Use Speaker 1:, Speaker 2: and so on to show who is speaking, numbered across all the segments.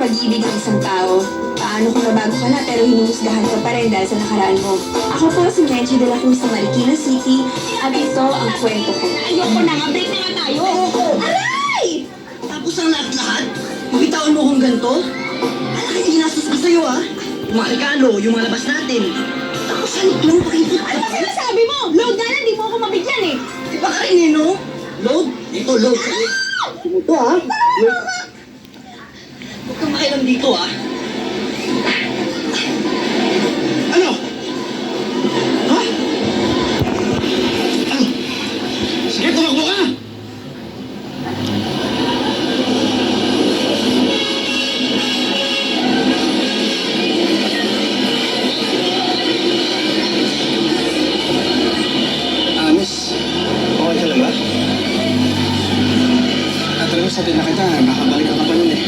Speaker 1: pag-ibig ng isang tao. Paano kung nabago ka na pero hinuhusgahan ka pa rin dahil sa nakaraan mo? Ako po si Menchie de la Cruz sa Marikina City at ito ang kwento ko.
Speaker 2: Ayoko na nga, break na nga tayo. Aray!
Speaker 3: Tapos ang lahat-lahat? Makitaan mo kung ganito? Alam ka ginastos ko sa'yo, ha? Yung mga regalo, yung mga labas natin. Tapos halik lang pakipot.
Speaker 2: Ano ba sinasabi mo? Load na lang, di mo ako mabigyan eh.
Speaker 3: Di ba kain eh, no? Load? Ito, load. Ito, ha? Load. Huwag kang makialam dito, ha? Ano? Ha? Ano? Sige, tumakbo ka!
Speaker 4: Miss, okay ka lang ba? Talagang sabi na kita, baka balik ka pa nun eh.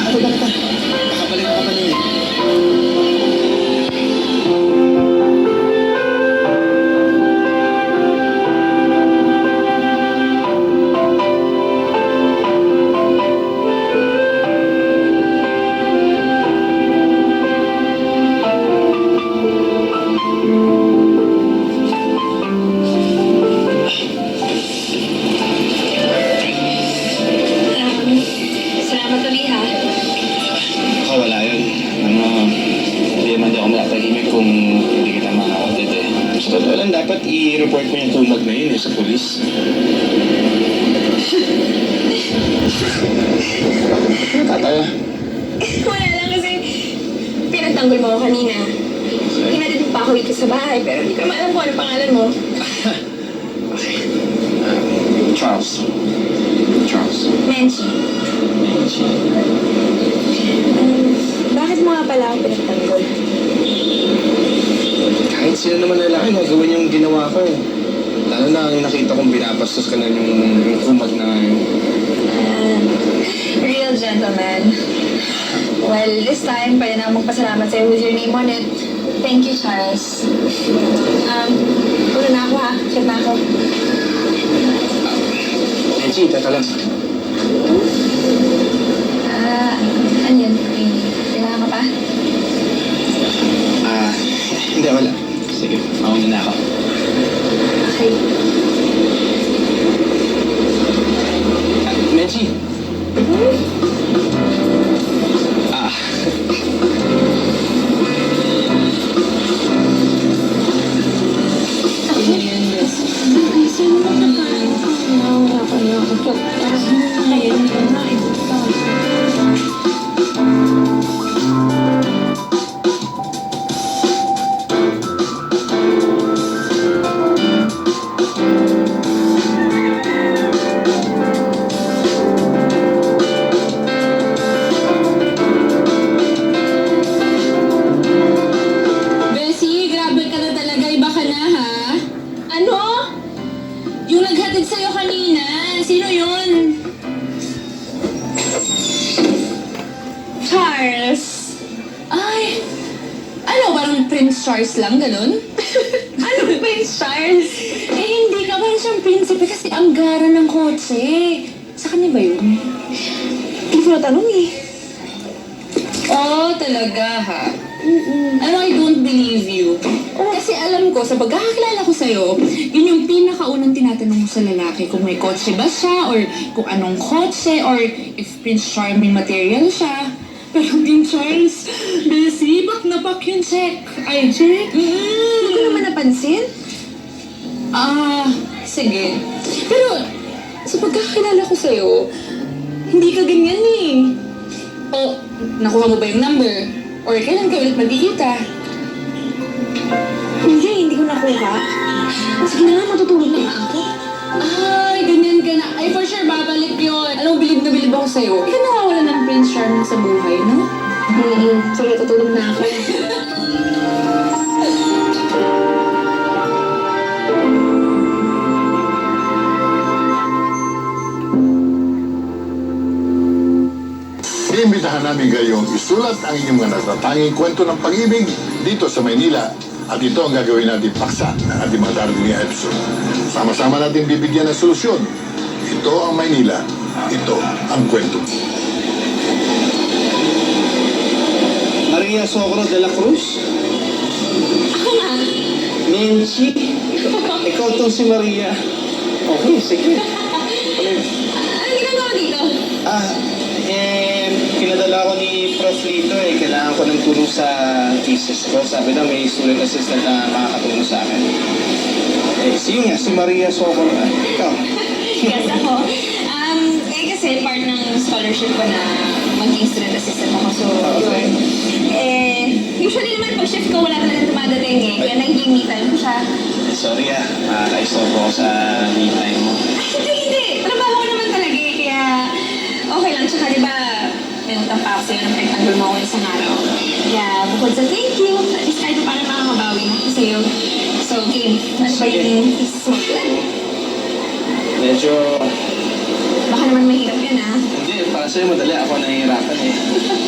Speaker 4: Atod na kita, baka balik ka pa nun eh.
Speaker 1: Salamat ulit ha.
Speaker 4: Ako wala yun. Hindi man ako makatahimik kung hindi kita makakatid eh. Sa totoo lang, dapat i-report mo yung kumag na yun eh, sa polis. Ano tataya?
Speaker 1: Wala lang kasi pinagtanggol mo ako kanina. Hinatid mo pa ako dito sa bahay pero hindi ko naman alam kung ano pangalan mo.
Speaker 4: Charles. Charles.
Speaker 1: Menchie. Bakit mo nga pala ako pinagtanggol?
Speaker 4: Kahit sino naman na lalaki, gagawin yung ginawa ko eh. Lalo na yung nakita kong binabastos ka na yung kumag na yun.
Speaker 1: Real gentleman. Well, this time, pwede na magpasalamat sa'yo with your name on it. Thank you, Charles. Ulo na ako ha. Chat na ako.
Speaker 4: Menchie, teka lang.
Speaker 1: Ano yun? Kailangan ka pa?
Speaker 4: Hindi, wala. Sige, mauna na ako.
Speaker 1: Okay.
Speaker 4: Menchie!
Speaker 2: Bessie, grabe ka na talaga. Iba ka na ha? Ano? Yung naghatid sa'yo kanina. Sino yun? Charles. Ay. Ano, parang Prince Charles lang, ganun? Anong Prince Charles? Eh, hindi ka parang siyang prinsipe kasi ang gara ng kotse. Sa kanya ba yun?
Speaker 1: Hindi ko natanong eh.
Speaker 2: Oh, talaga ha? Ano, I don't believe you. Kasi alam ko, sa pagkakakilala ko sa'yo, yun yung pinakaunang tinatanong mo sa lalaki kung may kotse ba siya, or kung anong kotse, or if Prince Charming material siya. Pero yung Charles, Bessie, back na back yung check. Ay, check?
Speaker 1: Hindi ko naman napansin.
Speaker 2: Sige. Pero, sa pagkakakilala ko sa'yo, hindi ka ganyan eh. O, nakuha mo ba yung number? Or kailan ka ulit magkikita?
Speaker 1: Hindi ko nakuha. Sige na nga, matutulog na ako.
Speaker 2: Ay, ganyan ka na. Ay, for sure, babalik yun. Alam mo, bilib na bilib ako sa'yo. Ikaw nawawala ng Prince Charming sa buhay, no?
Speaker 1: Sige, tutulog na ako.
Speaker 5: Iimbitahan namin kayong isulat ang inyong mga natatanging kwento ng pag-ibig dito sa Maynila. At ito ang gagawin natin paksa ng ating mga darating na episode. Sama-sama natin bibigyan ng solusyon. Ito ang Maynila. Ito ang kwento.
Speaker 4: Maria Socro de la Cruz.
Speaker 2: Ako nga.
Speaker 4: Menchi. Ikaw tong si Maria. Okay, sige. Ano yun?
Speaker 2: Ano ginagawa dito?
Speaker 4: Pinadala ko ni Prof. Lito kailangan ko ng tulong sa thesis ko. Sabi na may student assistant na makakatulong sa akin. Sige nga, si Maria Socor na. Ikaw.
Speaker 2: Yes, ako. Kasi part ng scholarship ko na maging student assistant ako. So,
Speaker 4: Okay.
Speaker 2: yun. Usually naman pag shift ko, wala talagang dumadating Kaya naging me time ko siya.
Speaker 4: Sorry naka-stop ako sa me time mo.
Speaker 2: Hindi. Trabaho ko naman talaga Kaya, okay lang. Tsaka diba, may utang pa ako sa'yo ng pinagtanggol mo ako isang araw. Kaya, bukod sa thank you, at least kahit paano makakabawi na ako sa'yo. So, game. Ano ba yung thesis mo?
Speaker 4: Medyo,
Speaker 2: Baka naman mahirap yan,
Speaker 4: hindi, para sa'yo madali. Ako nahihirapan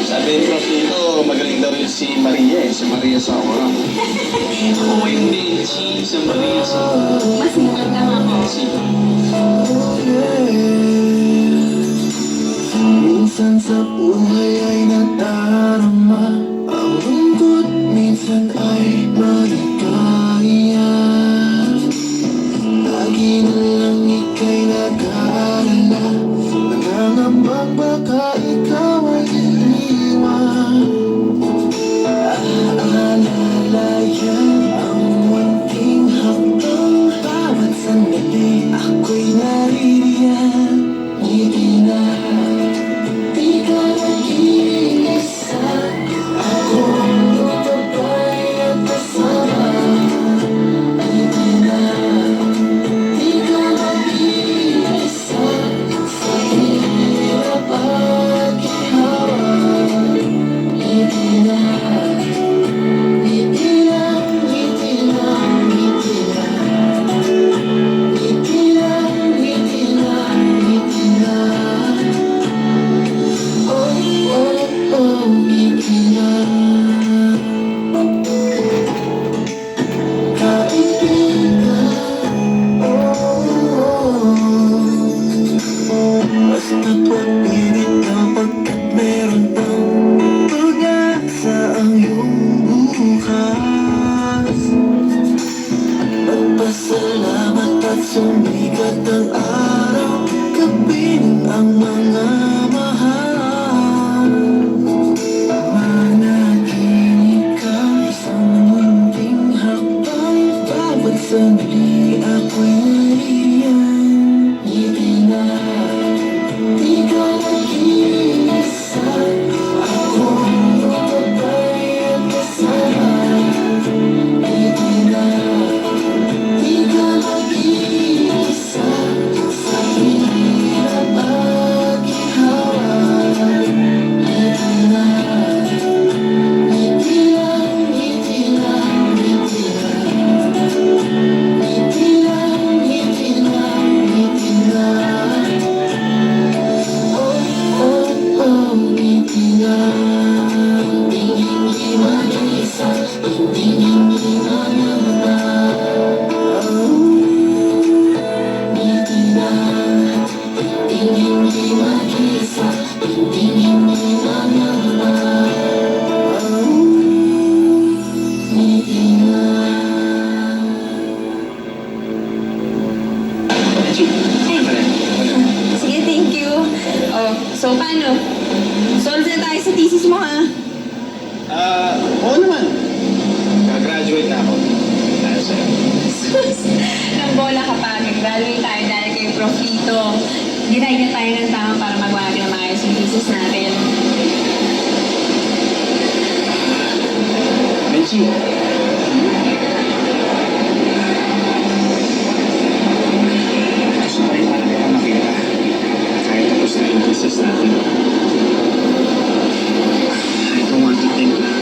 Speaker 4: Sabi ni Prof. Lito, magaling daw yun si Maria si Maria Socor. Ako yung Menchi sa Maria Socor.
Speaker 2: Mas mukhang tama ako.
Speaker 6: Minsan sa buhay ay nadarama ang lungkot, minsan ay maligaya. Lagi na lang ika'y nag-aalala, nangangambang baka ikaw ay iniwan. Aalala yan ang munting hakbang, bawat sandali ako'y naririyan. Ngiti na di ka nag-iisa, ako ang lutabay at kasama. Ngiti na di ka nag-iisa, sa hirap at gihawa. Ngiti na, ngiti na, ngiti na, ngiti na. Ngiti na, ngiti na, ngiti na. Oh, oh, oh, ngiti na. Kaibigan, basta't huwag bibitaw pagkat meron pang pag-asa ang iyong bukas. Magpasalamat at sumikat ang araw, kapiling ang mga mahal. Managinip ka, isang munting hakbang, bawat sandali ako'y naririyan. Ngiti na, di ka nag-iisa, ako ang lutabay at kasama. Ngiti na, di ka nag-iisa, sa hirap at gihawa. Ngiti na, ngiti na, ngiti na, ngiti na. Ngiti na, ngiti na, ngiti na. Oh, oh, oh, ngiti na. Hindi mag-isa, hindi na. Ngiti na, hindi mag-isa, hindi na. Ngiti na.
Speaker 4: Menchi,
Speaker 2: Sige, thank you. Oh, so paano? Solve na tayo sa thesis mo,
Speaker 4: Oo naman. Graduate na ako. Dahil sa'yo.
Speaker 2: Nang bola ka pa, nag-graduate tayo dahil kay Prof. Lito. Ginay na tayo ng tama para magawa natin ang maayos yung thesis natin.
Speaker 4: Menchi. Gusto pa rin para kita makita. Kahit tapos na yung thesis natin. I don't want to think na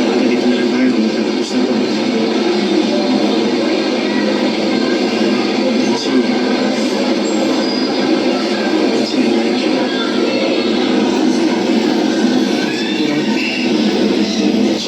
Speaker 4: baka dito na lang tayo kung magtatapos na to. Menchi. Menchi, I like you. Menchi.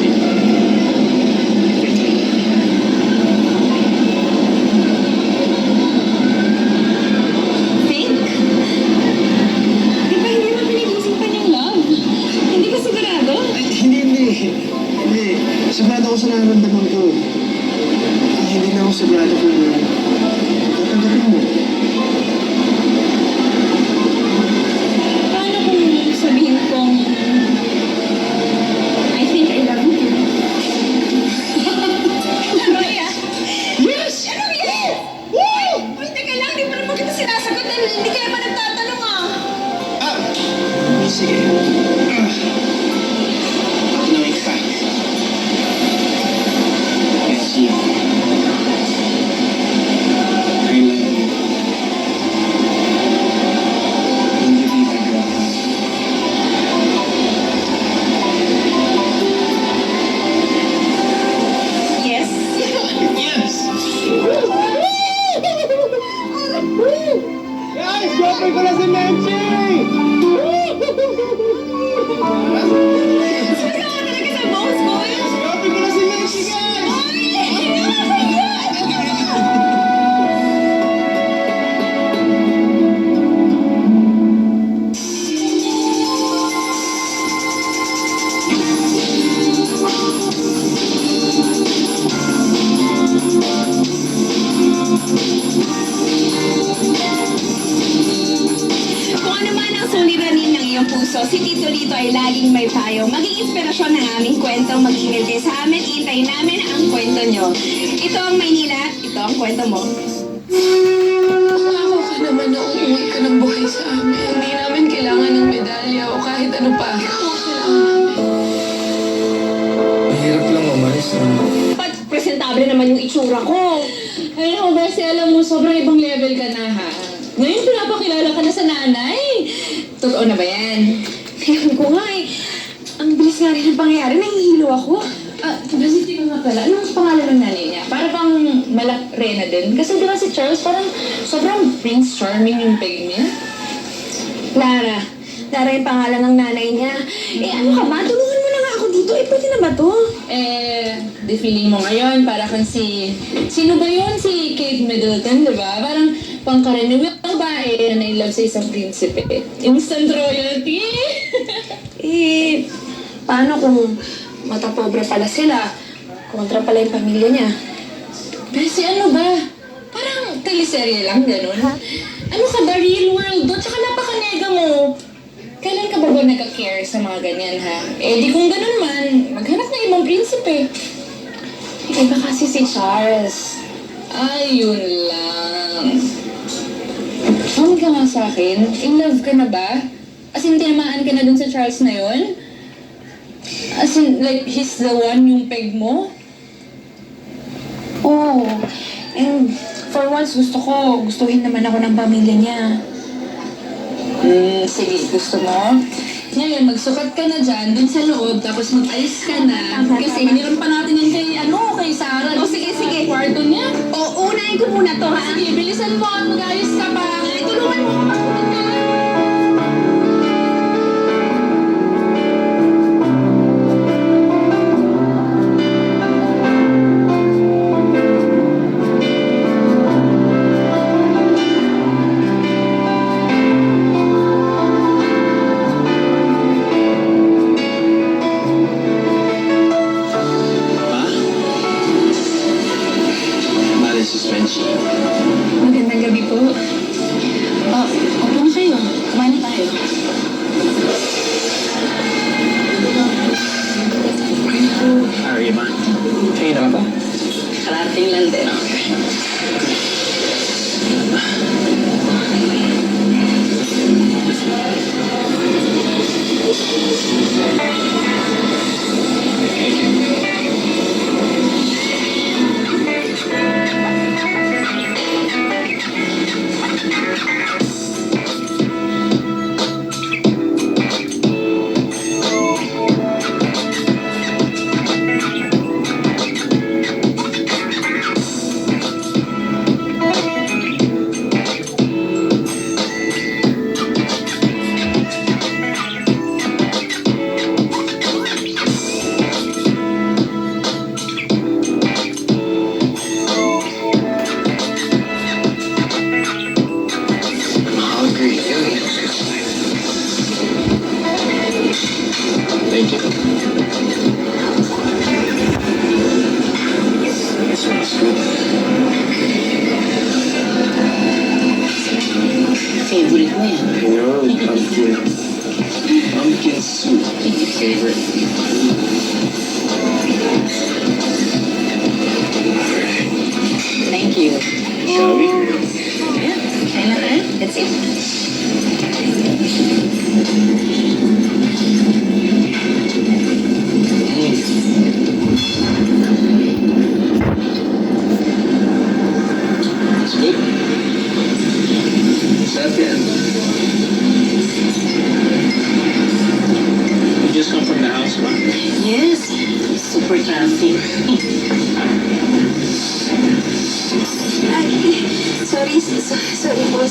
Speaker 4: sigurado ako sa nararamdaman ko. Hindi na ako sigurado kung tatanggapin mo.
Speaker 1: Paano kung sabihin kong I think I love you? Maria? Yes! Ano yan? Woo! Uy, teka lang, di pa naman kita sinasagot. Hindi kaya pa nagtatanong
Speaker 4: Sige. Tinawin kita. Messi. I love you. Will you be my girlfriend?
Speaker 1: Yes.
Speaker 4: Yes! Guys, girlfriend ko na si Menchi!
Speaker 1: Sumasama talaga sa bones ko.
Speaker 4: Girlfriend ko na si Menchi, guys!
Speaker 1: Kung ano man ang suliranin ng iyong puso, si Tito Lito ay laging may payo. Maging inspirasyon ng aming kwento. Mag-email kayo sa amin. Iintay namin ang kwento nyo. Ito ang Maynila. Ito ang kwento mo.
Speaker 7: Pangako ka naman na uuwi ka ng buhay sa amin. Hindi namin kailangan ng medalya o kahit ano pa.
Speaker 4: Mahirap lang umalis na.
Speaker 1: Ba't presentable naman yung itsura ko?
Speaker 2: Ay, ako kasi alam mo, sobrang ibang level ka na ha. Ngayon, pinapakilala ka na sa nanay. Totoo na ba yan?
Speaker 1: Ewan ko nga eh. Ang bilis nga rin ang pangyayari. Nahihilo ako.
Speaker 2: Basiti ko nga pala. Anong pangalan ng nanay niya? Para bang Malak Rena din? Kasi di ba si Charles parang sobrang Prince Charming yung peg niya.
Speaker 1: Lara. Lara yung pangalan ng nanay niya. Eh ano ka ba? Tulungan mo na nga ako dito. Eh pwede na ba to?
Speaker 2: Di feeling mo ngayon, para kang si... Sino ba yun? Si Kate Middleton, di ba? Parang pangkaraniwang babae na in love sa isang prinsipe. Instant royalty!
Speaker 1: Eh, paano kung mata pobre pala sila? Kontra pala yung pamilya niya.
Speaker 2: Kasi ano ba? Parang teleserye lang, ganun. Ano ka ba, real world? Do? Tsaka napakanega mo. Kailan ka ba nagka-care sa mga ganyan, ha? Eh, di kung ganun man, maghanap ng ibang prinsipe.
Speaker 1: Iba kasi si Charles.
Speaker 2: Ayun lang. Saan ka nga sa akin? In love ka na ba? As in, tinamaan ka na dun sa Charles na yun? As in, like, he's the one yung peg mo?
Speaker 1: Oo. And for once, gustuhin naman ako ng pamilya niya.
Speaker 2: Sige, gusto mo? Ngayon, magsukat ka na dyan, dun sa loob, tapos mag-ayos ka na. Kasi hiniram pa natin yan kay Sarah.
Speaker 1: O, sige, sige.
Speaker 2: Kwarto niya.
Speaker 1: O, unahin ko muna to, ha?
Speaker 2: Sige, bilisan mo at mag-ayos ka pa.
Speaker 1: Tulungan mo ako magsukat na.
Speaker 4: Ma?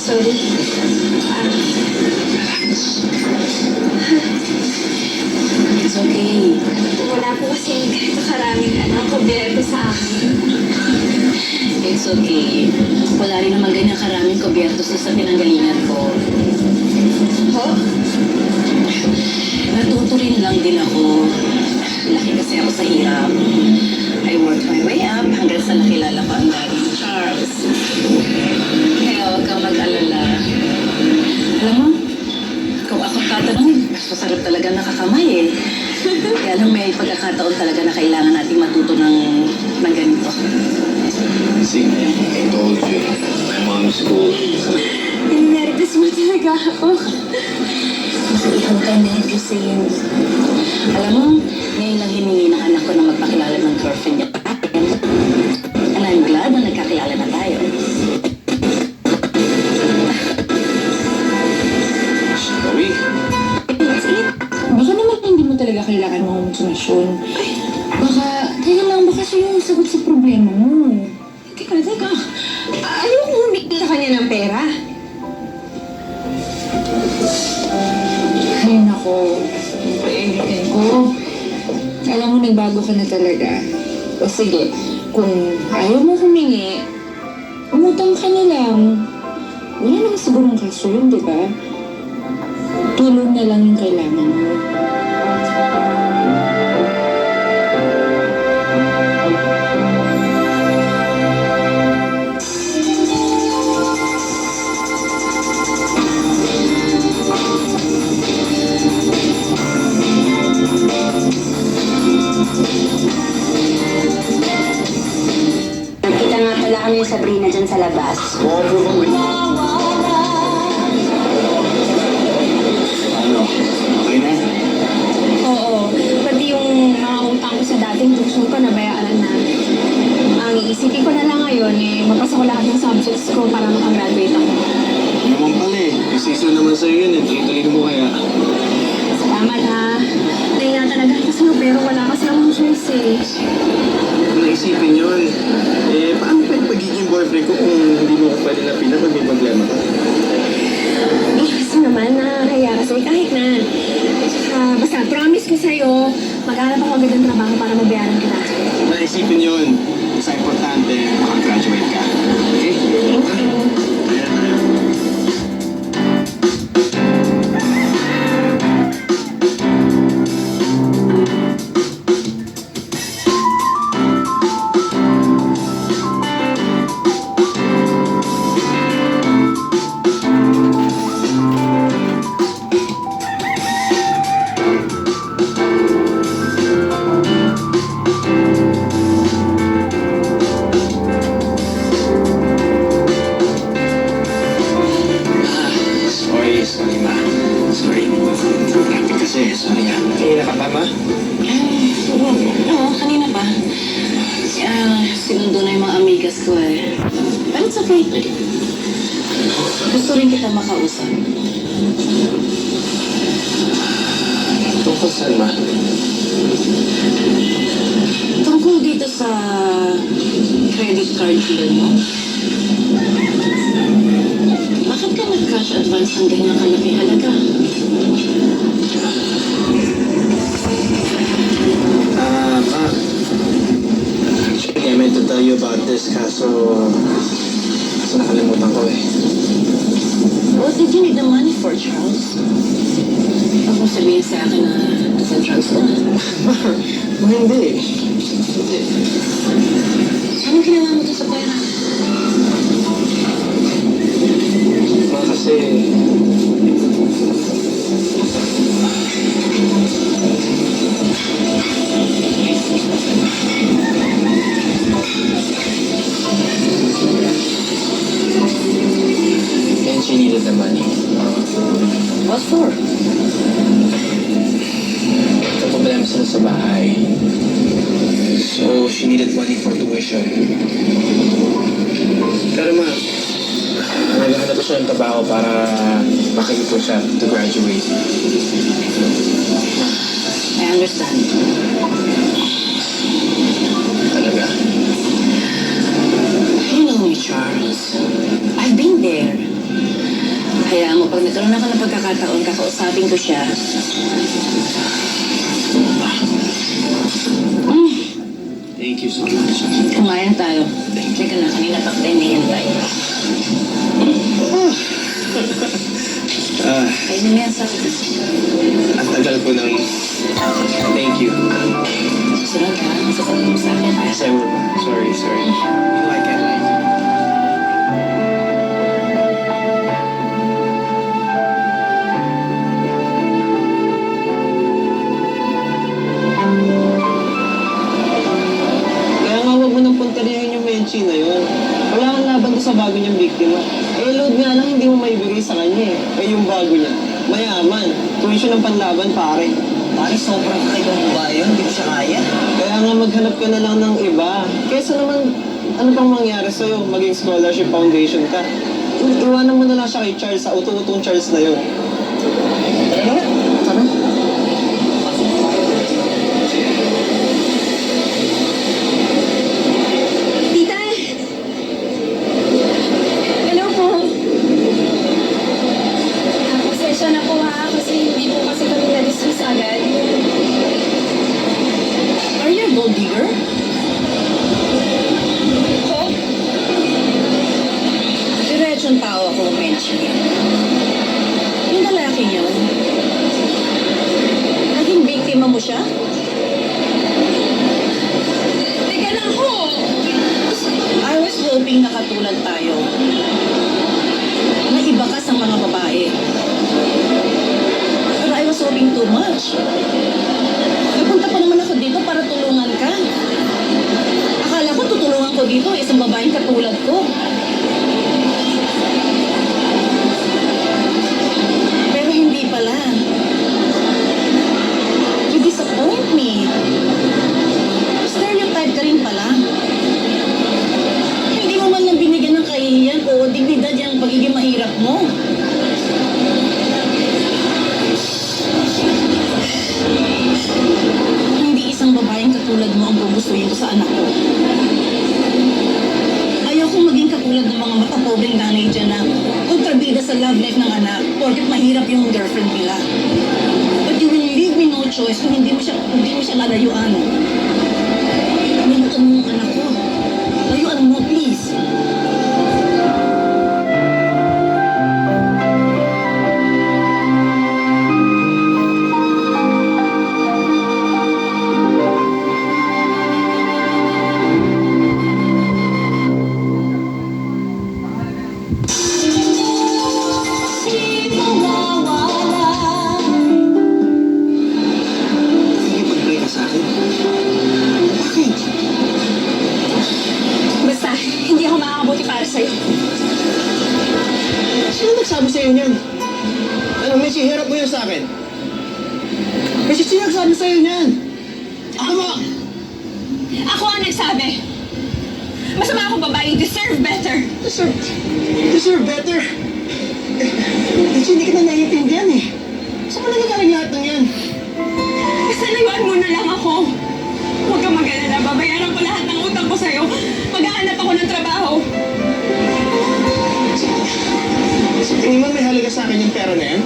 Speaker 1: Sorry.
Speaker 2: It's okay.
Speaker 1: Wala po kasi ganito karaming kubyerto sa akin.
Speaker 2: It's okay. Wala rin naman ganyan karaming kubyertos sa pinanggalingan ko.
Speaker 1: Ho?
Speaker 2: Natuto rin lang din ako. Laki kasi ako sa hirap. I worked my way up hanggang sa nakilala ko ang daddy ni Charles. Kaya huwag kang mag-alala. Alam mo, kung ako tatanungin, mas masarap talaga nakakamay eh. Kaya lang may pagkakataon talaga na kailangan natin matuto ng ganito.
Speaker 4: See, I told you, my mom's cool.
Speaker 1: Pinerites mo talaga ako.
Speaker 2: Kasi ikaw ka medicine. Alam mo, ngayon lang hiningi ng anak ko na magpakilala ng girlfriend niya. And I'm glad na nagkakilala na tayo.
Speaker 4: Shall
Speaker 2: That's it. Baka naman hindi mo talaga kailangan ng motivasyon. Baka, kaya lang baka siya yung sagot sa problema mo.
Speaker 1: Teka. Ayaw mo humingi sa kanya ng pera.
Speaker 2: Ay, nako. Kaibigan ko. Alam mo, nagbago ka na talaga. O sige, kung ayaw mo humingi, umutang ka na lang. Wala naman sigurong kaso yun, di ba? Tulong na lang yung kailangan mo.
Speaker 1: Nakita nga pala kami yung Sabrina dyan sa labas.
Speaker 4: Ano? Okay na?
Speaker 1: Oo. Pati yung mga utang ko sa dating tukso ko, nabayaran na. Ang iisipin ko na lang ngayon, mapasa ko lahat ng subjects ko para makagraduate ako.
Speaker 4: Naman pala eh. Yung season naman sa'yo yun eh. Tuloy-tuloy mo kaya.
Speaker 1: Salamat ha. Nainatanagan ko sa'yo pero wala kasi akong choice eh.
Speaker 4: Kung naisipin yun, paano pwede pagiging boyfriend ko kung hindi mo ko pwede lapitan pag may problema ka?
Speaker 1: Kasi naman nakakaya kasi kahit na. Basta promise ko sa'yo, mag-aarap ako agad ng trabaho para mabayaran kita.
Speaker 4: Naisipin yun. Basta importante, makagraduate ka. Okay? Ayan tayo. Sorry ma. Sorry. Traffic kasi. Sorry nga. Kaya ka pa ma?
Speaker 2: Oo, kanina pa. Sinundo na yung mga amigas ko eh. Pero it's okay. Gusto rin kita makausap.
Speaker 4: Tungkol saan ma?
Speaker 2: Tungkol dito sa credit card bill mo. Bakit ka nag-cash advance ng ganyang kalaki halaga?
Speaker 4: Ma. Actually, I meant to tell you about this kaso nakalimutan ko eh.
Speaker 2: What did you need the money for, Charles? Huwag mo sabihin sa akin na sa drugs na.
Speaker 4: Hindi.
Speaker 2: Anong ginawa mo to sa pera?
Speaker 4: Ma, kasi and she needed the money.
Speaker 2: What for?
Speaker 4: Ito problema sila sa bahay. So, she needed money for tuition. Pero ma, naghahanap ko siya ng trabaho para makikipag siya to graduate.
Speaker 2: I understand.
Speaker 4: Talaga?
Speaker 2: You know me, Charles. I've been there. Nagkaroon ako ng pagkakataon, kakausapin ko siya.
Speaker 4: Thank you so much.
Speaker 2: Kumain tayo. Teka na, kanina pa tayo nihintay. Kainin mo yan sa
Speaker 4: Ang tagal ko ng thank you.
Speaker 2: susunod ha. Susunod mo sa akin.
Speaker 4: Yes, I will. Sorry. You know I can't lie.
Speaker 3: Kaya nga huwag mo nang punterihin yung Menchie na yun. Wala kang laban doon sa bago niyang biktima. Eh, load nga lang hindi mo maibigay sa kanya eh. Eh, yung bago niya. Mayaman. Tuwisyon ng panlaban, pare. Pare, sobrang kakaibang babae yun. Hindi ko siya kaya. Kaya nga maghanap ka na lang ng iba. Kesa naman, ano pang mangyari sa'yo? Maging scholarship foundation ka. Iwanan mo na lang siya kay Charles sa utong-utong Charles na yun. Tara na. Tara.
Speaker 1: Tita! Hello po. Pasensya na po ha, kasi hindi po kasi kami na-discuss agad.
Speaker 2: Are you a gold digger?
Speaker 1: Ko?
Speaker 2: Diretsong tao ako, Menchie. Yung lalaki yun, naging biktima mo siya?
Speaker 1: Teka lang ho!
Speaker 2: I was hoping na katulad tayo. Na iba ka sa mga babae. Pero I was hoping too much. Nagpunta pa naman ako dito para tulungan ka. Akala ko tutulungan ko dito isang babaeng katulad ko. Pero hindi pala. You disappoint me. Stereotype ka rin pala. Hindi mo man lang binigyan ng kahihiyan o dignidad yung pagiging mahirap mo. Hindi isang babaeng katulad mo ang gugustuhin ko sa anak ko. Ayokong maging katulad ng mga matapobreng nanay dyan na kontrabida sa love life ng anak porket mahirap yung girlfriend nila. But you will leave me no choice kung hindi mo siya lalayuan. Layuan mo ang anak ko. Layuan mo, please.
Speaker 3: Sige, pag-pray ka sa akin. Bakit?
Speaker 1: Basta, hindi ako makakabuti para sa'yo.
Speaker 3: Sino nagsabi sa'yo niyan? Ano, Menchie, hirap mo yun sa akin. Kasi sino nagsabi sa'yo niyan? Ako mo!
Speaker 1: Ako ang nagsabi. Masama akong babae, deserve better.
Speaker 3: Deserve better. Kasi hindi kita naiintindihan eh. Saan mo nagagaling lahat ng yan?
Speaker 1: Basta layuan mo na lang ako. Huwag kang mag-alala, babayaran ko lahat ng utang ko sa'yo. Maghahanap ako ng trabaho.
Speaker 3: Sa tingin mo may halaga sa akin yung pera na yan?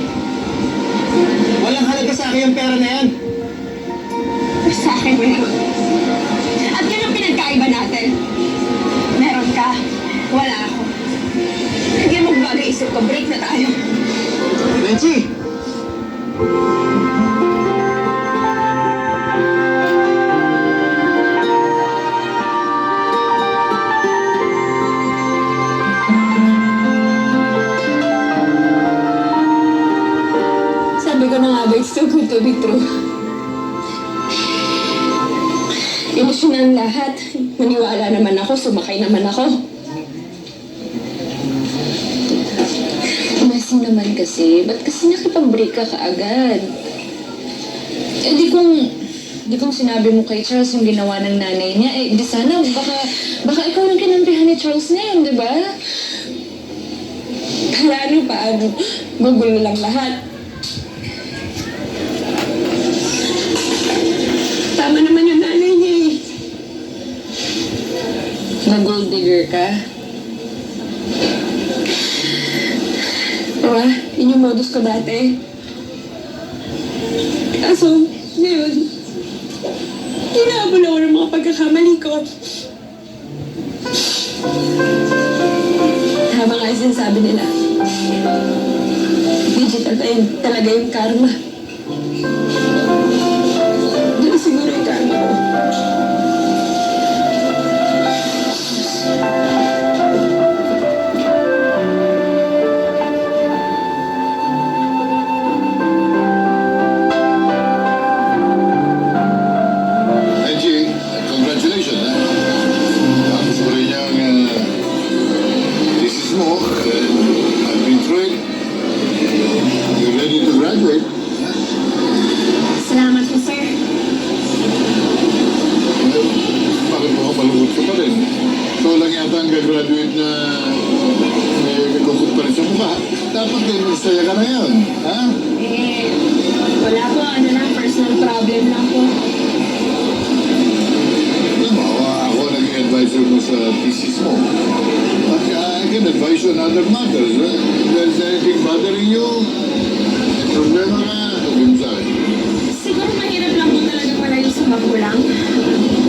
Speaker 3: Walang halaga sa akin yung pera na yan.
Speaker 1: Sa akin, meron. At yun ang pinagkaiba natin. Meron ka, wala ako. Hindi mo bagay isip ko, break na tayo.
Speaker 3: Menchie!
Speaker 1: Sabi ko na nga ba, it's too good to be true. Ilusyonan lahat. Maniwala naman ako, sumakay naman ako. Messy naman kasi. Ba't kasi nakipag-break ka kaagad? Eh di kung sinabi mo kay Charles yung ginawa ng nanay niya, eh di sana baka ikaw yung kinampihan ni Charles ngayon, di ba? Paano? Gugulo lang lahat. Tama naman yung nanay niya eh.
Speaker 2: Na gold digger ka?
Speaker 1: Diba? Yun yung modus ko dati. Kaso, ngayon, hinahabol ako ng mga pagkakamali ko. Tama nga yung sinasabi nila. Digital na yun talaga yung karma. Yun siguro yung karma ko.
Speaker 5: Angie, congratulations, ha? Tapos mo rin yung thesis mo. I've been through it. You're ready to graduate.
Speaker 1: Salamat po, sir.
Speaker 5: Bakit mo malungkot ka pa rin? Ikaw lang yata ang gagraduate na may kukut pa rin sa mukha. Dapat din magsaya ka na yun, ha?
Speaker 1: Wala po, personal problem lang po.
Speaker 5: Alam mo, ako naging advisor mo sa thesis mo. I can advise you on other matters. If there's anything bothering you, may problema ka, sabihin sa akin.
Speaker 1: Siguro mahirap lang po talaga malayo sa magulang.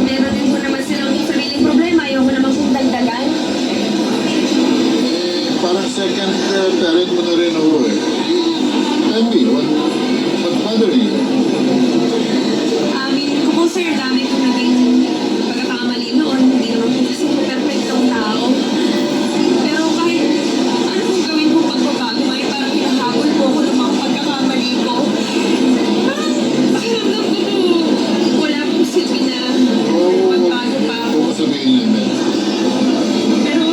Speaker 1: Meron din po naman silang sariling problema. Ayoko naman pong dagdagan.
Speaker 5: Parang second parent mo na rin ako eh. Tell me, what's bothering you?
Speaker 1: Amin ko po, sir, dami ko naging pagkakamali noon. Hindi naman po kasi perfectong tao. Pero kahit ano pong gawin kong pagbabago, may parang hinahabol po ako ng mga pagkakamali ko. Parang pakiramdam ko po, wala pong silbi na magbago pa ako.
Speaker 5: Huwag mo sabihin yan, man.
Speaker 1: Pero,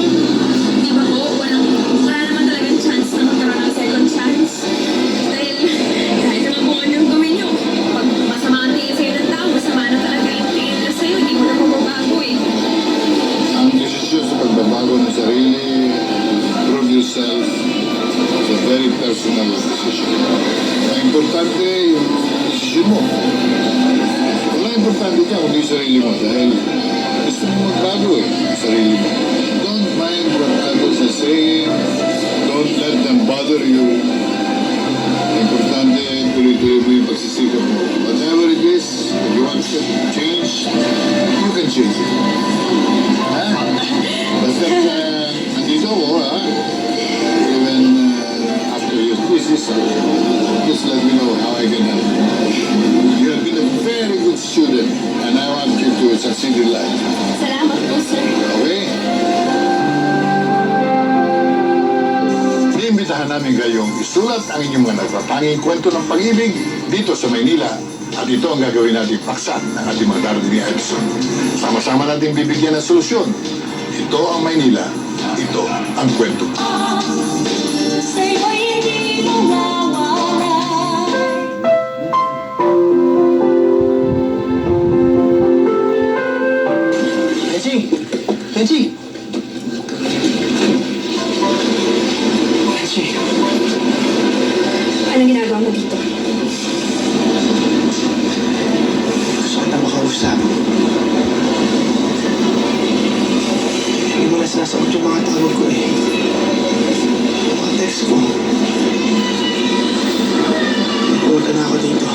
Speaker 1: di ba po, wala naman talagang chance na magkaroon ng second chance. Dahil, kahit naman kung anong gawin nyo, pag masama ang tingin sa'yo ng tao, masama na talaga yung tingin nila sa'yo, hindi mo na mababago eh.
Speaker 5: Ang desisyon sa pagbabago ng sarili, prove yourself, is a very personal decision. Ang importante yung desisyon mo. Wala importante ka kundi yung sarili mo dahil gusto mo magbago eh, ang sarili mo. Don't mind what others are saying. Don't let them bother you. Ang importante, tuloy-tuloy mo yung pagsisikap mo. Whatever it is, if you want to change, you can change it. Ha? Basta nandito ako, ha? Even after your thesis, just let me know how I can help you. You have been a very good student, and I want you to succeed in life.
Speaker 1: Salamat po, sir.
Speaker 5: Okay? Iimbitahan namin kayong isulat ang inyong mga nagtatanging kwento ng pag-ibig dito sa Maynila. At ito ang gagawin natin paksan ng ating mga darating na episode. Sama-sama natin bibigyan ng solusyon. Ito ang Maynila. Ito ang kwento.
Speaker 3: Kenji! Kenji! Kenji!
Speaker 1: Anong ginagawa mo dito?
Speaker 3: Gusto kita makausap. Hindi mo na sinasagot yung mga tawag ko eh. Yung mga text ko. Nagpupunta na ako dito.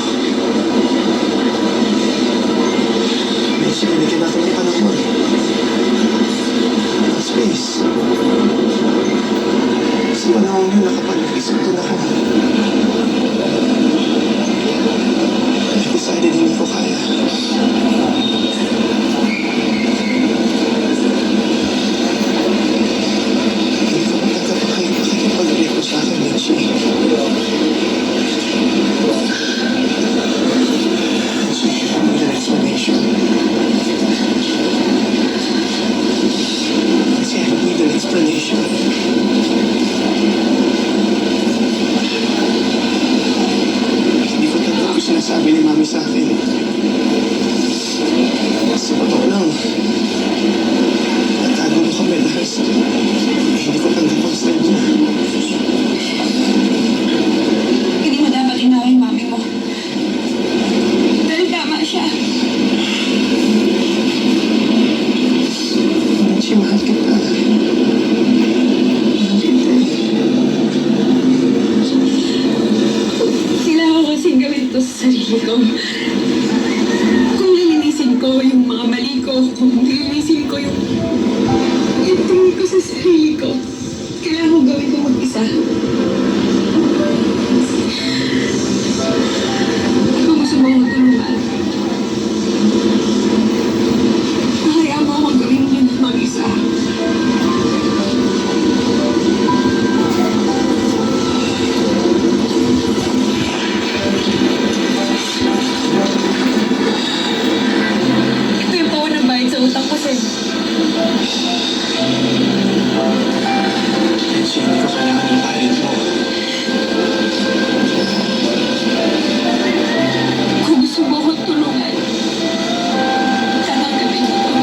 Speaker 3: Medyo binigyan natin ng panahon. Ang space. Sa panahon yun, nakapag-isip din ako. I decided hindi ko kaya. Hindi ko matanggap ang kayo pakikipag-break mo sa akin, Mitchie. Mitchie, I need an explanation. Mitchie, I need an explanation. Hindi ko tanggap yung sinasabi ni Mami sa akin. Sa totoo lang, natago mo kami dahil hindi ko tanggap ang stand niya.
Speaker 1: Hindi mo dapat inawin mami mo. Dahil tama siya.
Speaker 3: Mitchie, mahal kita. Mahal kita.
Speaker 1: Tinisil ko yung tingin ko sa sarili ko. Kailangan ko gawin ko mag-isa. Kung gusto mo matulungan, hayaan mo akong gawin yun mag-isa. Ito yung pawan ng bayad sa utang kasi.
Speaker 3: Benji, hindi ko kailangan ng bayad mo.
Speaker 1: Kung gusto mo akong tulungan, tatanggapin ko to.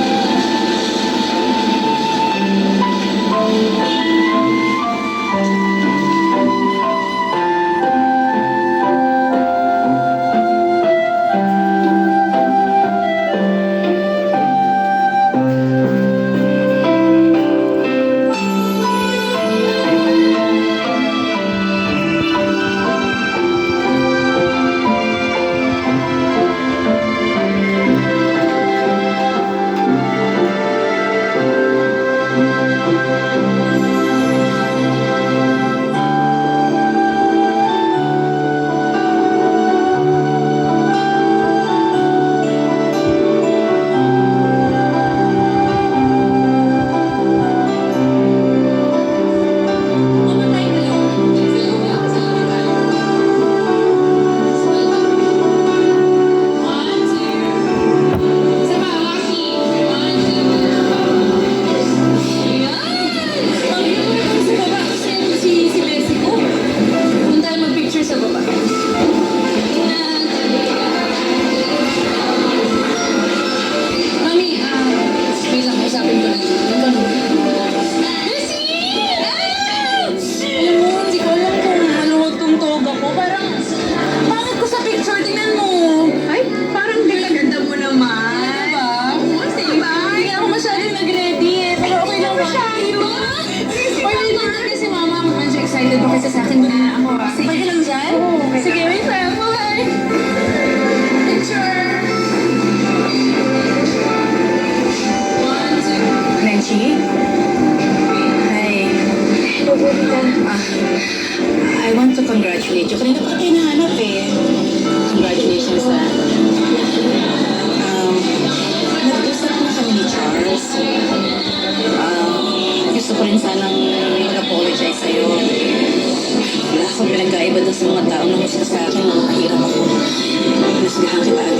Speaker 1: Excited ba kasi sa akin na ako? Sige lang dyan? Sige, wait lang. Bye! Picture! 1, 2... Menchi? Hi. Hello, I want to congratulate you. Kanina pa kayo nahanap eh. Congratulations nag-usap na kami ni Charles. Gusto ko rin sanang mag-apologize sa'yo. Wala akong pinagkaiba doon sa mga tao na gusto sa akin nung mahirap ako. Gusto kita